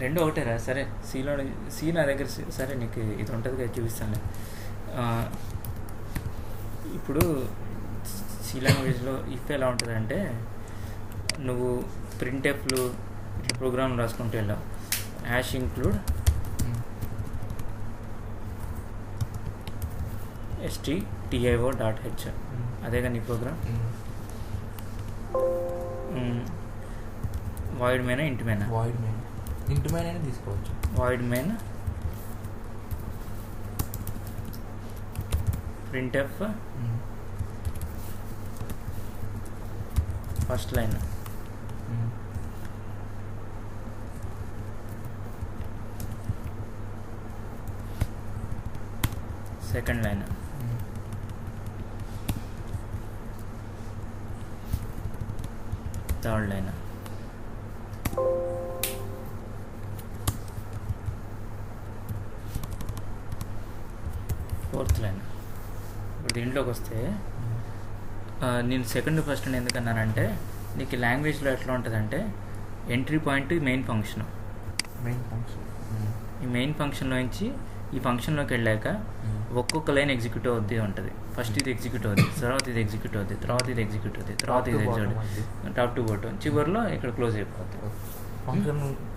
రెండు ఒకటేరా. సరే సీలో సి నా దగ్గర సరే నీకు ఇది ఉంటుంది కదా చూపిస్తానులే. ఇప్పుడు సి లాంగ్వేజ్లో ఇఫ్ ఎలా ఉంటుందంటే నువ్వు ప్రింట్ఎఫ్లు ఇట్లా ప్రోగ్రామ్ రాసుకుంటూ వెళ్ళావు. హ్యాష్ ఇంక్లూడ్ stdio.h అదేగా నీ ప్రోగ్రామ్. వాయిడ్ మెయిన్ ఇంటి మెయిన్ ఇంటి మెయిన్ అయినా తీసుకోవచ్చు. Void main printf first line second line third line fourth line. ఇప్పుడు దీంట్లోకి వస్తే నేను సెకండ్ ఫస్ట్ ఎందుకన్నానంటే నీకు లాంగ్వేజ్లో ఎట్లా ఉంటుందంటే ఎంట్రీ పాయింట్ మెయిన్ ఫంక్షన్. ఈ మెయిన్ ఫంక్షన్లో నుంచి ఈ ఫంక్షన్లోకి వెళ్ళాక ఒక్కొక్క లైన్ ఎగ్జిక్యూట్ అవుద్ది ఉంటుంది. ఫస్ట్ ఇది ఎగ్జిక్యూట్ అవుద్ది, తర్వాత ఇది ఎగ్జిక్యూట్ అవుద్ది, తర్వాత ఇది ఎగ్జిక్యూట్ అవుద్ది, తర్వాత ఇది ఎగ్జిక్యూట్ టాప్ టు బాటమ్, చివరిలో ఇక్కడ క్లోజ్ అయిపోద్ది.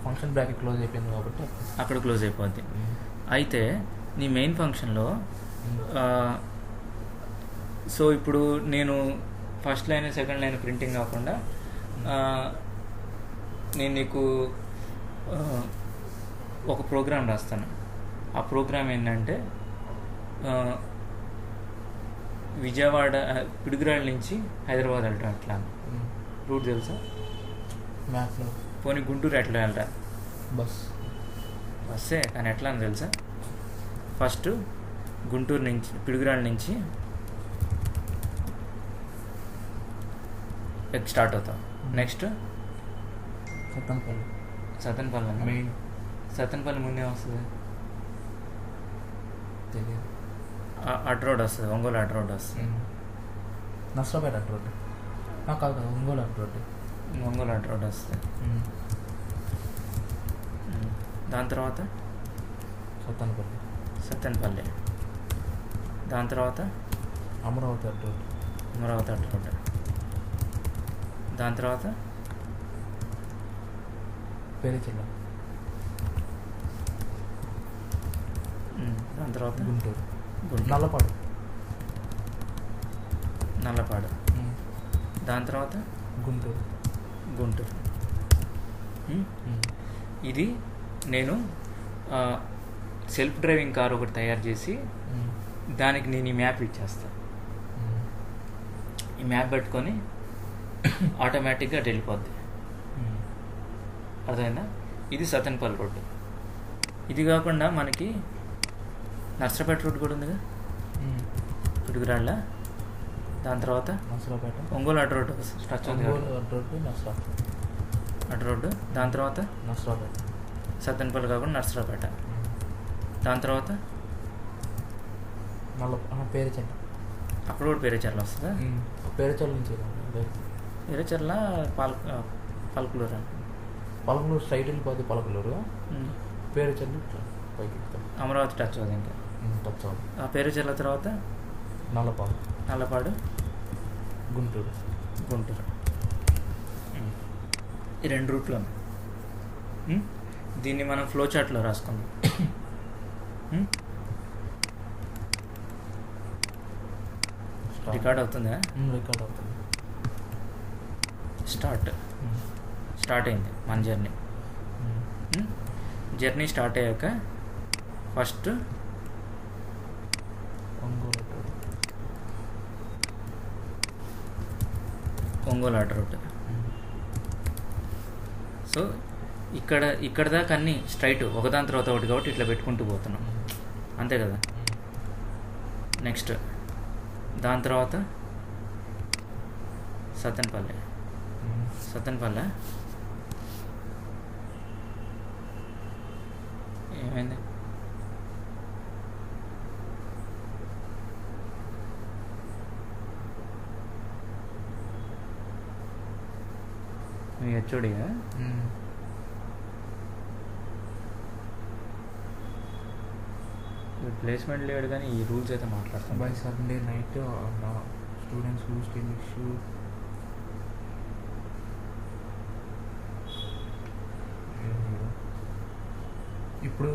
ఫంక్షన్ బ్రాకెట్ క్లోజ్ అయిపోయింది కాబట్టి అక్కడ క్లోజ్ అయిపోద్ది. అయితే నీ మెయిన్ ఫంక్షన్లో సో ఇప్పుడు నేను first line second line printing కాకుండా నేను నీకు ఒక ప్రోగ్రామ్ రాస్తాను. ఆ ప్రోగ్రామ్ ఏంటంటే విజయవాడ పిడుగురాళ్ళ నుంచి హైదరాబాద్ వెళ్ళటం అట్లా రూట్ తెలుసా? మ్యాప్లో. పోనీ గుంటూరు ఎట్లా వెళ్ళరా? బస్సే కానీ ఎట్లా అని తెలుసా? ఫస్ట్ గుంటూరు నుంచి పిడుగురాళ్ళ నుంచి స్టార్ట్ అవుతాం. Next సతన్పల్లి main. సతన్పల్లి ముందే వస్తుంది, తెలియదు. అడ్ రోడ్ వస్తుంది, ఒంగోలు అడ్ రోడ్ వస్తుంది. నర్సరాపేట అడ్ రోడ్ కాదు, ఒంగోలు అడ్ రోడ్. ఒంగోలు అడ్ రోడ్ వస్తుంది. దాని తర్వాత సత్తెనపల్లి. దాని తర్వాత అమరావతి అడ్ రోడ్. దాని తర్వాత పేరుచెల్ల. దాని తర్వాత గుంటూరు. నల్లపాడు. దాని తర్వాత గుంటూరు. ఇది నేను సెల్ఫ్ డ్రైవింగ్ కార్ ఒకటి తయారు చేసి దానికి నేను ఈ మ్యాప్ ఇచ్చేస్తాను. ఈ మ్యాప్ పెట్టుకొని ఆటోమేటిక్గా అటు వెళ్ళిపోద్ది. అర్థమైందా? ఇది సతన్పల్లి రోడ్డు. ఇది కాకుండా మనకి నర్సరాపేట రోడ్డు కూడా ఉందిగా, పిడుగురాళ్ళ. దాని తర్వాత నర్సరాపేట, ఒంగోలు అడ్డు రోడ్డు అడ్డు రోడ్డు. దాని తర్వాత నర్సరాపేట, సత్తెనపల్లి కాకుండా నర్సరాపేట. దాని తర్వాత పేరుచెల్ల. అక్కడ కూడా పేరేచర్ల వస్తుందా? పేరుచెల్ల నుంచి పేరేచర్ల పలుకులూరు స్ట్రైట్ వెళ్ళిపోతే పలకలూరు. పేరుచెల్ల పైకి అమరావతి టచ్ అవుతుంది. ఇంకా టచ్ అవుతుంది. ఆ పేరుచెర్ల తర్వాత నల్లపాడు, గుంటూరు. ఈ రెండు రూట్లో దీన్ని మనం ఫ్లో చార్ట్లో రాసుకుందాం. రికార్డ్ అవుతుందా? రికార్డ్ అవుతుంది. స్టార్ట్ అయింది మన జర్నీ స్టార్ట్ అయ్యాక ఫస్ట్ ఒంగోలు అడ్డు రోడ్డు. సో ఇక్కడ దాకా అన్నీ స్ట్రైట్ ఒకదాని తర్వాత ఒకటి కాబట్టి ఇట్లా పెట్టుకుంటూ పోతున్నాం, అంతే కదా. నెక్స్ట్ దాని తర్వాత సత్తెనపల్లి ఏమైంది? మీ హెచ్ఓడిగా ప్లేస్మెంట్ లేడు కానీ ఈ రూల్స్ అయితే మాట్లాడతాం. By Sunday night students who still issue ఇప్పుడు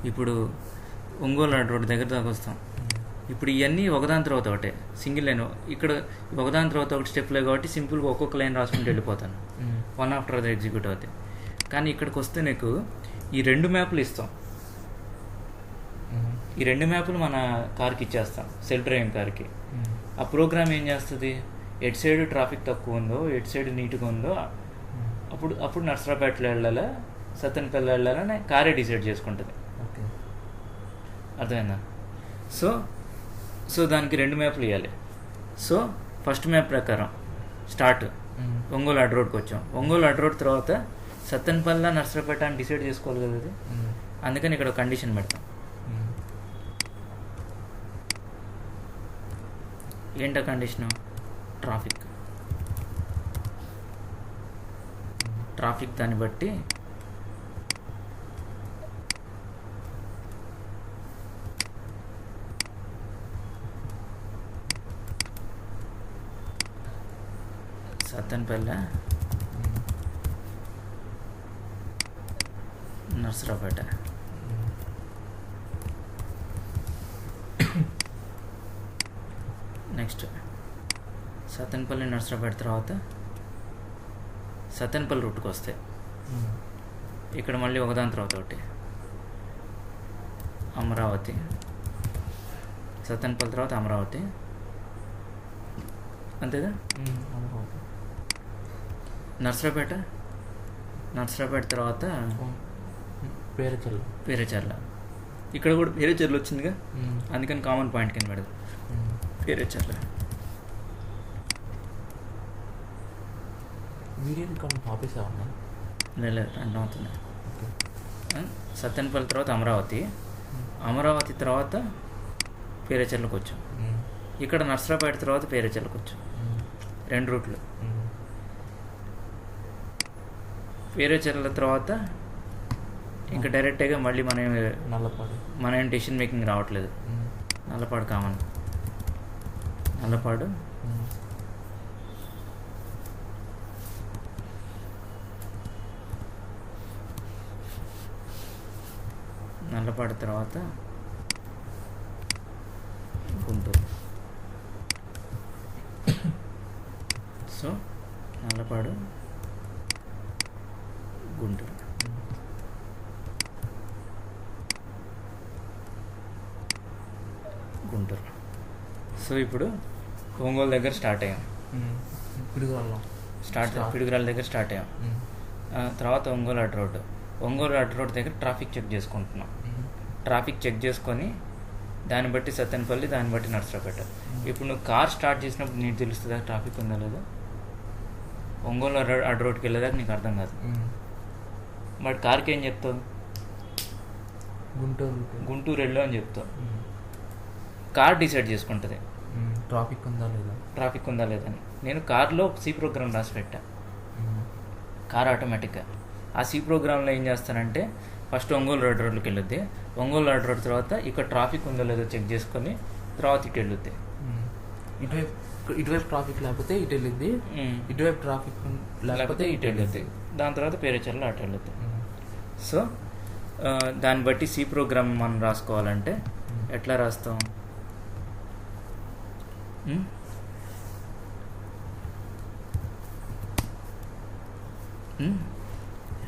ఇప్పుడు ఒంగోలు రోడ్ దగ్గర దాకా వస్తాం. ఇప్పుడు ఇవన్నీ ఒకదాని తర్వాత ఒకటే సింగిల్ లైన్. ఇక్కడ ఒకదాని తర్వాత ఒకటి స్టెప్లే కాబట్టి సింపుల్గా ఒక్కొక్క లైన్ రాసుకుంటూ వెళ్ళిపోతాను, వన్ ఆఫ్టర్ అదర్ ఎగ్జిక్యూట్ అవుతాయి. కానీ ఇక్కడికి వస్తే నీకు ఈ 2 మ్యాప్లు ఇస్తాం. ఈ 2 మ్యాప్లు మన కార్కి ఇచ్చేస్తాం, సెల్ఫ్ డ్రైవింగ్ కార్కి. ఆ ప్రోగ్రామ్ ఏం చేస్తుంది, ఎటు సైడ్ ట్రాఫిక్ తక్కువ ఉందో, ఎటు సైడ్ నీట్గా ఉందో అప్పుడు నర్సరాపేటలో వెళ్ళాలా సత్తెనపల్లి వెళ్ళాలని కారే డిసైడ్ చేసుకుంటుంది. అర్థమైందా? సో దానికి 2 మ్యాప్లు ఇవ్వాలి. సో ఫస్ట్ మ్యాప్ ప్రకారం స్టార్ట్ ఒంగోలు అడ్ రోడ్కి వచ్చాం. ఒంగోలు అడ్ రోడ్ తర్వాత సత్తెనపల్లి నర్సరాపేట అని డిసైడ్ చేసుకోవాలి కదా అది. అందుకని ఇక్కడ కండిషన్ పెడతాం. ఏంటో కండిషను, ట్రాఫిక్ దాన్ని బట్టి సత్తెనపల్లి నర్సరాపేట. నెక్స్ట్ సత్తెనపల్లి నర్సరాపేట తర్వాత సత్తెనపల్లి రూట్కి వస్తాయి. ఇక్కడ మళ్ళీ ఒకదాని తర్వాత ఒకటి అమరావతి, సత్తెనపల్లి తర్వాత అమరావతి, అంతేగా. నర్సరాపేట తర్వాత పేరేచర్ల. ఇక్కడ కూడా పేరేచర్ల వచ్చిందిగా, అందుకని కామన్ పాయింట్ కింద పెడదు పేరేచర్ల. వీడియో రికార్డింగ్ ఆపేసావన్నా? లేదు, రన్ అవుతుంది. సత్తెనపల్లి తర్వాత అమరావతి తర్వాత పేరేచర్లకు వచ్చాం. ఇక్కడ నర్సరాపేట తర్వాత పేరేచర్లకు వచ్చాం. 2 రూట్లు. పేరేచర్ల తర్వాత ఇంకా డైరెక్ట్గా మళ్ళీ మన ఏం డెసిషన్ మేకింగ్ రావట్లేదు. నల్లపాడు కామన్. నల్లపాడు తర్వాత గుంటూరు. సో నల్లపాడు గుంటూరు. సో ఇప్పుడు ఒంగోలు దగ్గర స్టార్ట్ అయ్యాం. పిడుగురాళ్ళ దగ్గర స్టార్ట్ అయ్యాం. తర్వాత ఒంగోలు అడ్ రోడ్ దగ్గర ట్రాఫిక్ చెక్ చేసుకుంటున్నాం. ట్రాఫిక్ చెక్ చేసుకొని దాన్ని బట్టి సత్తెనపల్లి, దాన్ని బట్టి నర్సరాపేట. ఇప్పుడు నువ్వు కార్ స్టార్ట్ చేసినప్పుడు నీకు తెలుస్తుందా ట్రాఫిక్ ఉందా లేదా? ఒంగోలు అడ్ రోడ్కి వెళ్ళేదాకా నీకు అర్థం కాదు. బట్ కార్కి ఏం చెప్తావు, గుంటూరు వెళ్ళు అని చెప్తావు. కార్ డిసైడ్ చేసుకుంటుంది ట్రాఫిక్ ఉందా లేదా అని. నేను కార్లో సి ప్రోగ్రామ్ రాసి పెట్టా, కార్ ఆటోమేటిక్గా. ఆ సి ప్రోగ్రాంలో ఏం చేస్తానంటే ఫస్ట్ ఒంగోలు రోడ్లోకి వెళ్ళొద్ది. ఒంగోలు రోడ్ తర్వాత ఇక్కడ ట్రాఫిక్ ఉందో లేదో చెక్ చేసుకొని తర్వాత ఇటు వెళ్ళొద్ది. ఇటువైపు ట్రాఫిక్ లేకపోతే ఇటు వెళ్ళిద్ది, ఇటువైపు ట్రాఫిక్ లేకపోతే ఇటు వెళ్ళొద్ది. దాని తర్వాత పేరేచర్లో అటు వెళ్ళొద్ది. సో దాన్ని బట్టి సి ప్రోగ్రామ్ మనం రాసుకోవాలంటే ఎట్లా రాస్తాం?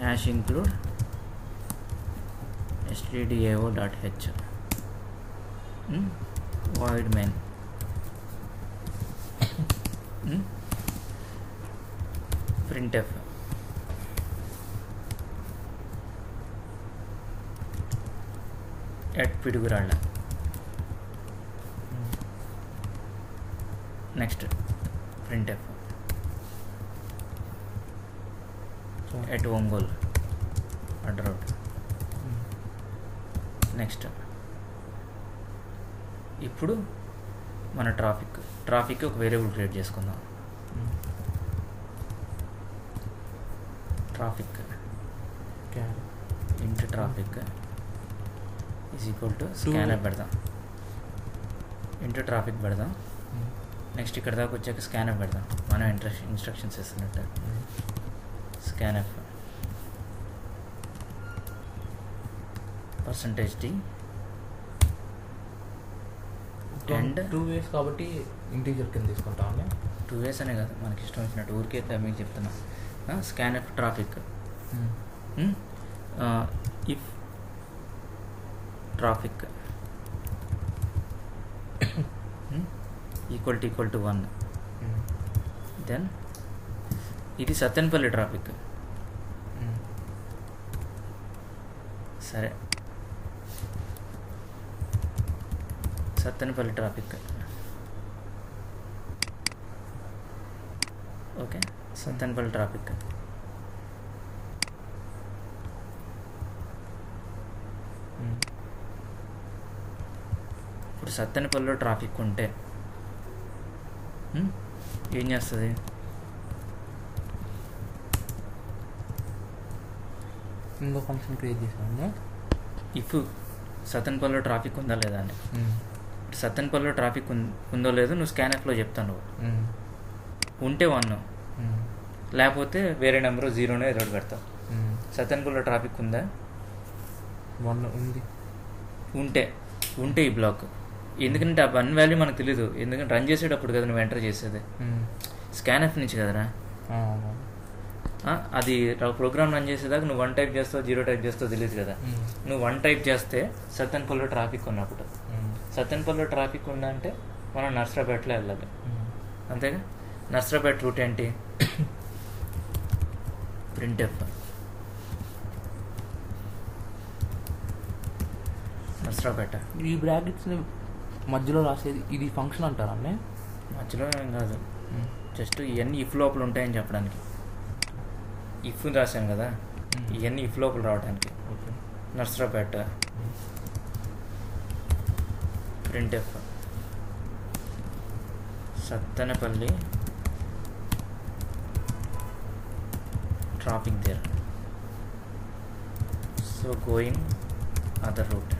Hash include stdio.h void main printf at Piduguralla. Next printf at Ongole అడ్ రోడ్. నెక్స్ట్ ఇప్పుడు మన ట్రాఫిక్ ఒక వేరియబుల్ క్రియేట్ చేసుకుందాం. Traffic into traffic is equal to scanner పెడదాం ఇంటూ ట్రాఫిక్ పెడదాం. నెక్స్ట్ ఇక్కడ దాకా వచ్చాక స్కానర్ పెడదాం, మనం ఇన్స్ట్రక్షన్స్ ఇస్తున్నట్టు. స్కానర్ %d అండ్ 2 ways కాబట్టి ఇంటీజర్ కింద తీసుకుంటాం. 2 ways అనే కాదు, మనకి ఇష్టం వచ్చినట్టు ఊరికే మీకు చెప్తున్నా. Scanner traffic if traffic equal to 1, then ఇది సత్తెనపల్లి ట్రాఫిక్. సరే, Sattenapalli traffic. Okay, Sattenapalli traffic. ఇప్పుడు సత్తెనపల్లిలో ట్రాఫిక్ ఉంటే ఏం చేస్తుంది? ఇంకో ఫంక్షన్ క్రియేట్ చేసాము. ఇఫ్ సత్తెనపల్లిలో ట్రాఫిక్ ఉందా లేదా అని. సత్తెనపల్లిలో ట్రాఫిక్ ఉందో లేదో నువ్వు స్కానర్లో చెప్తాను. ఉంటే 1, లేకపోతే వేరే నెంబర్ 0 ఏదో ఒకటి పెడతావు. సత్తెనపల్లిలో ట్రాఫిక్ ఉందా? 1 ఉంది. ఉంటే ఈ బ్లాక్. ఎందుకంటే ఆ 1 వాల్యూ మనకు తెలీదు, ఎందుకంటే రన్ చేసేటప్పుడు కదా నువ్వు ఎంటర్ చేసేది, స్కానర్ నుంచి కదరా. అది ప్రోగ్రామ్ రన్ చేసేదాకా నువ్వు 1 టైప్ చేస్తావు 0 టైప్ చేస్తావు తెలియదు కదా. నువ్వు 1 టైప్ చేస్తే సత్తెనపల్లిలో ట్రాఫిక్ ఉన్నప్పుడు, సత్తెనపల్లిలో ట్రాఫిక్ ఉందంటే మనం నర్సరాపేటలో వెళ్ళాలి, అంతేగా. నర్సరాపేట రూట్ ఏంటి? ప్రింట్ఎఫ్ నర్సరాపేట. ఈ బ్రాకెట్స్ని మధ్యలో రాసేది ఇది ఫంక్షన్ అంటారా? మధ్యలో ఏం కాదు, జస్ట్ ఇవన్నీ ఇఫ్ లోపల ఉంటాయని చెప్పడానికి. ఇఫ్ రాశాను కదా, ఇవన్నీ ఇఫ్ లోపల రావడానికి. Narasaraopet printf Sattenapalli traffic there, so going other route.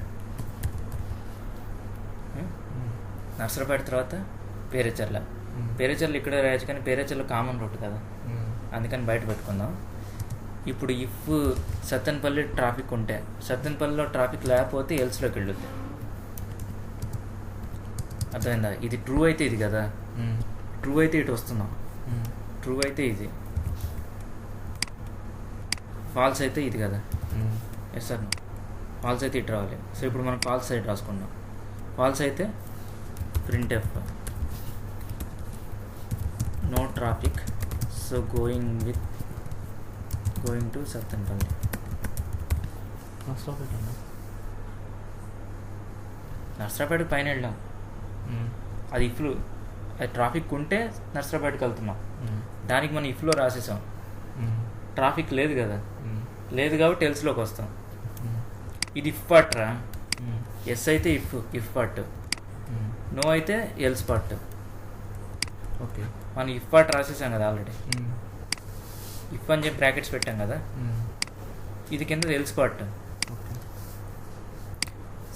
Narasaraopet తర్వాత పేరేచర్ల. పేరేచర్ల ఇక్కడ రాయచ్చు కానీ పేరేచర్ల కామన్ రూట్ కదా, అందుకని బయట పెట్టుకుందాం. ఇప్పుడు ఇఫ్ సత్తెనపల్లి ట్రాఫిక్ ఉంటే, సత్తెనపల్లిలో ట్రాఫిక్ లేకపోతే ఎల్స్లోకి వెళ్ళుద్ది. అర్థమైందా? ఇది ట్రూ అయితే ఇది కదా, ట్రూ అయితే ఇటు వస్తున్నాం, ట్రూ అయితే ఇది, ఫాల్స్ అయితే ఇది కదా. ఎస్ సార్, ఫాల్స్ అయితే ఇటు రావాలి. సో ఇప్పుడు మనం ఫాల్స్ సైడ్ రాసుకున్నాం. ఫాల్స్ అయితే printf no traffic, so going to Sattenapalli. Narasaraopet పైన వెళ్ళాం, అది ఇఫ్లు, అది ట్రాఫిక్ ఉంటే నర్సరాపేటకి వెళ్తున్నాం. దానికి మనం ఇఫ్లో రాసేసాం. ట్రాఫిక్ లేదు కదా, లేదు కాబట్టి ఎల్స్లోకి వస్తాం. ఇది ఇఫ్ పార్ట్ రా. ఎస్ అయితే ఇఫ్ పార్ట్, నో అయితే ఎల్స్ పార్ట్. ఓకే, మనం ఇఫ్ పార్ట్ రాసేసాం కదా ఆల్రెడీ. ఇఫ్ అని చెప్పి బ్రాకెట్స్ పెట్టాం కదా, ఇది కింద ఎల్స్ పార్ట్.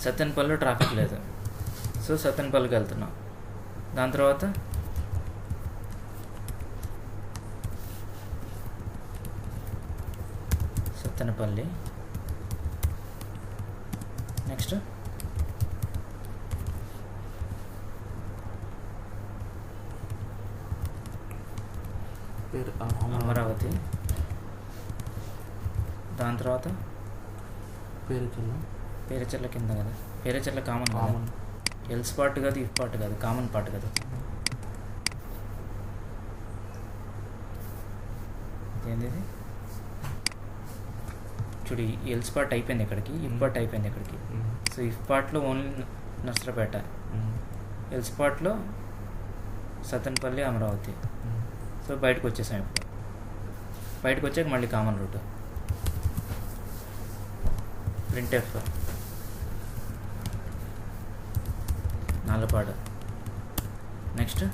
సత్తెనపల్లిలో ట్రాఫిక్ లేదు, సో సత్తెనపల్లికి వెళ్తున్నాం. దాని తర్వాత సత్తెనపల్లి, నెక్స్ట్ అమరావతి, దాని తర్వాత పేరేచర్ల కింద కదా. Perecherla common common else part కాదు, ఇఫ్ పార్ట్ కాదు, కామన్ పార్ట్ కదా. ఏంది చూడు, ఎల్స్ పార్ట్ అయిపోయింది ఇక్కడికి, ఇఫ్ పార్ట్ అయిపోయింది ఇక్కడికి. సో ఇఫ్ పార్ట్లో ఓన్లీ నర్సరాపేట, ఎల్స్ పార్ట్లో సత్తెనపల్లి, అమరావతి. సో బయటకు వచ్చేసాం. ఇప్పుడు బయటకు వచ్చాక మళ్ళీ common route printf Nallapadu, next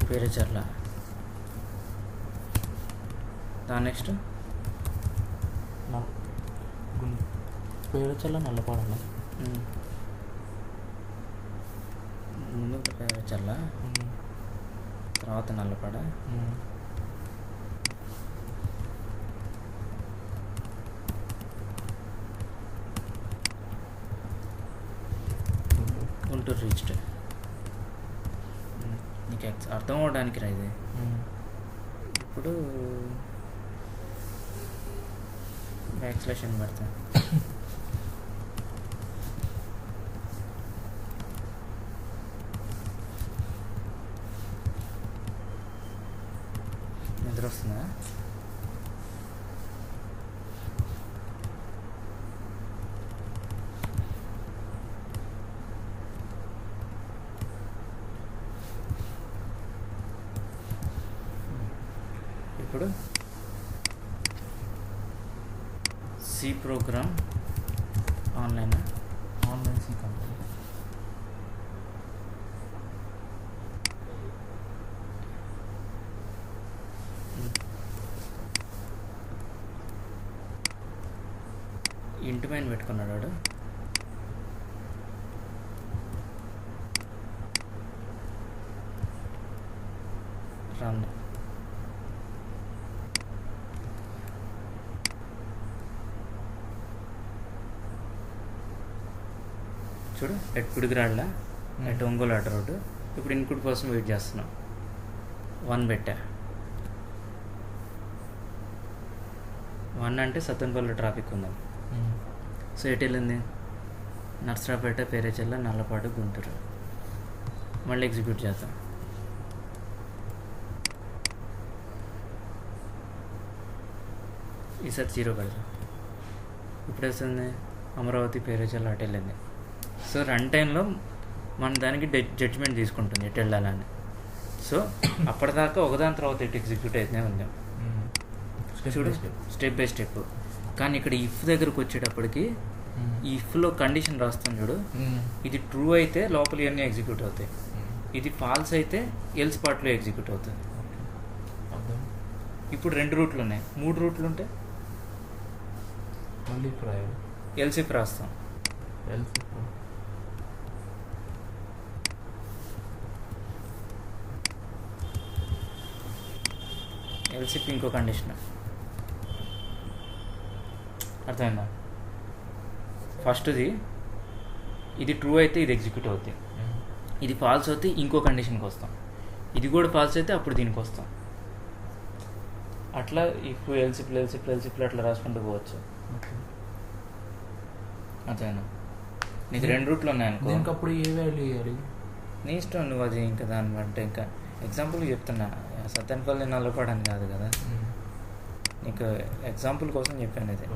Perecherla, దాని నెక్స్ట్ పేరచల్ల నల్లపాడల ముందు పేరచల్ల తర్వాత నల్లపాడ గుంటూరు రీచ్డ్. నీకు అర్థం అవడానికి రా ఇది. ఇప్పుడు బ్యాక్స్లాషన్ పెడతా. నిద్ర వస్తుందా? ఇప్పుడు C program online C company ఇంటి పైన పెట్టుకున్నాడు వాడు. రన్ చూడు, ఎట్ పిడుగురాళ్ళ ఎట్ ఒంగోలు ఆట రోడ్డు. ఇప్పుడు ఇన్పుట్ కోసం వెయిట్ చేస్తున్నాం. 1 పెట్టా. 1 అంటే సత్తెనపల్లి ట్రాఫిక్ ఉందాం. సో ఎటు వెళ్ళింది? నర్సరాపేట, పేరేచెల్ల, నల్లపాడు, గుంటూరు. మళ్ళీ ఎగ్జిక్యూట్ చేద్దాం. ఈసారి 0 పెడతాం. ఇప్పుడు వస్తుంది అమరావతి, పేరేచెల్ల అటు వెళ్ళింది. సో రన్ టైంలో మన దానికి జడ్జ్మెంట్ తీసుకుంటుంది ఎటు వెళ్ళాలని. సో అప్పటిదాకా ఒకదాని తర్వాత ఎటు ఎగ్జిక్యూట్ అవుతూనే ఉందాం. చూడు, స్టెప్ బై స్టెప్. కానీ ఇక్కడ ఇఫ్ దగ్గరకు వచ్చేటప్పటికి ఈ ఇఫ్లో కండిషన్ రాస్తాం చూడు. ఇది ట్రూ అయితే లోపల ఇవన్నీ ఎగ్జిక్యూట్ అవుతాయి. ఇది ఫాల్స్ అయితే ఎల్స్ పార్ట్లో ఎగ్జిక్యూట్ అవుతుంది. ఇప్పుడు 2 రూట్లు ఉన్నాయి. 3 రూట్లు ఉంటే ఎల్స్ ఇఫ్ రాస్తాం. ఎల్సిప్ ఇంకో కండిషన్. అర్థమైందా? ఫస్ట్ది ఇది ట్రూ అయితే ఇది ఎగ్జిక్యూట్ అవుతుంది. ఇది ఫాల్స్ అయితే ఇంకో కండిషన్కి వస్తాం. ఇది కూడా ఫాల్స్ అయితే అప్పుడు దీనికి వస్తాం. అట్లా ఇప్పుడు ఎల్సిప్లు అట్లా రాసుకుంటూ పోవచ్చు. అర్థమైందా? నీకు 2 రూట్లు ఉన్నాయనుకో, అప్పుడు ఏ వాల్యూ ఇవ్వాలి నీ ఇష్టం. నువ్వు అది ఇంకా దాన్ని బట్టి ఇంకా ఎగ్జాంపుల్ చెప్తున్నా. సత్తెనపల్లి నల్లపాడని కాదు కదా, నీకు ఎగ్జాంపుల్ కోసం చెప్పాను ఇది.